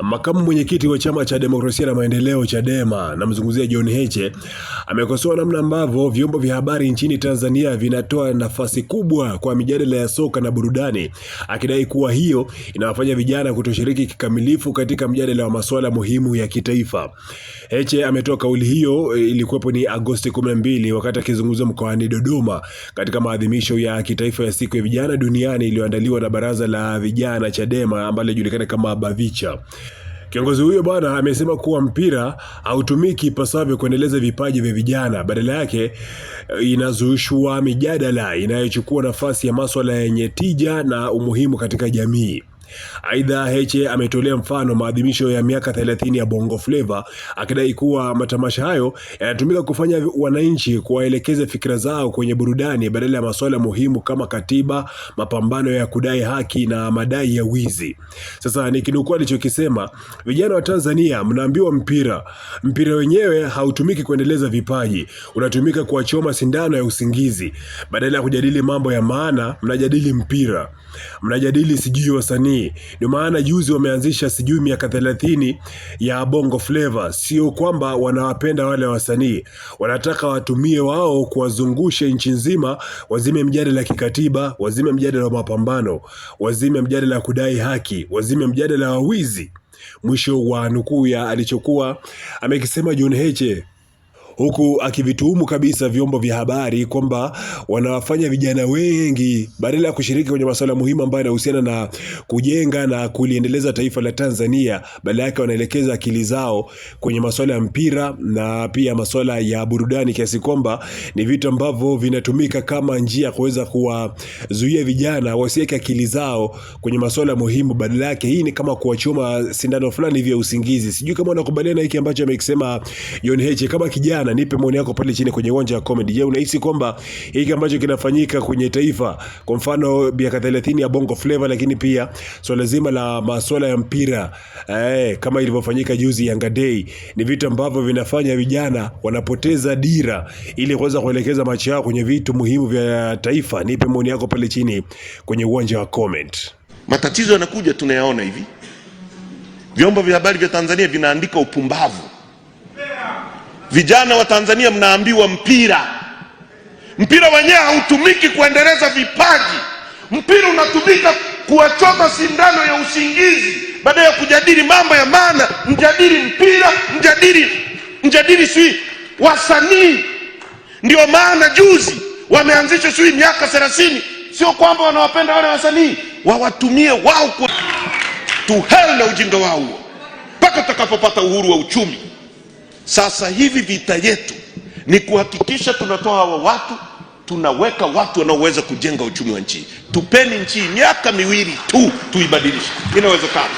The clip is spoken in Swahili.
Makamu mwenyekiti wa Chama cha Demokrasia na Maendeleo Chadema, namzungumzia John Heche, amekosoa namna ambavyo vyombo vya habari nchini Tanzania vinatoa nafasi kubwa kwa mijadala ya soka na burudani, akidai kuwa hiyo inawafanya vijana kutoshiriki kikamilifu katika mjadala wa masuala muhimu ya kitaifa. Heche ametoa kauli hiyo ilikuwepo ni Agosti 12 wakati akizungumza mkoani Dodoma katika maadhimisho ya kitaifa ya siku ya vijana duniani iliyoandaliwa na Baraza la Vijana Chadema ambalo linajulikana kama Bavicha. Kiongozi huyo bwana amesema kuwa mpira hautumiki ipasavyo kuendeleza vipaji vya vijana, badala yake inazushwa mijadala inayochukua nafasi ya masuala yenye tija na umuhimu katika jamii. Aidha, Heche ametolea mfano maadhimisho ya miaka 30 ya Bongo Flava, akidai kuwa matamasha hayo yanatumika kufanya wananchi kuwaelekeza fikra zao kwenye burudani badala ya masuala muhimu kama katiba, mapambano ya kudai haki na madai ya wizi. Sasa nikinukuu alichokisema, vijana wa Tanzania mnaambiwa mpira wenyewe hautumiki kuendeleza vipaji, unatumika kuwachoma sindano ya usingizi. Badala ya kujadili mambo ya maana, mnajadili mpira. Mnajadili sijui wasanii. Ndio maana juzi wameanzisha sijui miaka 30 ya Bongo Flava. Sio kwamba wanawapenda wale wasanii, wanataka watumie wao kuwazungusha nchi nzima, wazime mjadala ya kikatiba, wazime mjadala wa mapambano, wazime mjadala ya kudai haki, wazime mjadala wa wizi. Mwisho wa nukuu ya alichokuwa amekisema John Heche, huku akivituhumu kabisa vyombo vya habari kwamba wanawafanya vijana wengi badala ya kushiriki kwenye masuala muhimu ambayo yanahusiana na kujenga na kuliendeleza taifa la Tanzania, badala yake wanaelekeza akili zao kwenye masuala ya mpira na pia masuala ya burudani, kiasi kwamba ni vitu ambavyo vinatumika kama njia kuweza kuwazuia vijana wasiweke akili zao kwenye masuala muhimu. Badala yake hii ni kama kuwachoma sindano fulani vya usingizi. Sijui kama unakubaliana hiki ambacho amekisema John Heche. Kama kijana, nipe maoni yako pale chini kwenye uwanja wa comment. Je, unahisi kwamba hiki ambacho kinafanyika kwenye taifa, kwa mfano miaka 30 ya Bongo Flava, lakini pia swala zima la masuala ya mpira kama ilivyofanyika juzi Yanga Day, ni vitu ambavyo vinafanya vijana wanapoteza dira ili kuweza kuelekeza macho yao kwenye vitu muhimu vya taifa? Nipe maoni yako pale chini kwenye uwanja wa comment. Matatizo yanakuja, tunayaona hivi. Vyombo vya habari vya Tanzania vinaandika upumbavu. Vijana wa Tanzania mnaambiwa mpira wenyewe hautumiki kuendeleza vipaji. Mpira unatumika kuwachoma sindano ya usingizi. Baada ya kujadili mambo ya maana, mjadili mpira, mjadili sui wasanii. Ndio maana juzi wameanzisha sui miaka 30. Sio kwamba wanawapenda wale wasanii, wawatumie wao kwa tuhel na ujinga wao mpaka tutakapopata uhuru wa uchumi. Sasa hivi vita yetu ni kuhakikisha tunatoa hawa watu, tunaweka watu wanaoweza kujenga uchumi wa nchi. Tupeni nchi miaka 2 tu tuibadilishe. Inawezekana.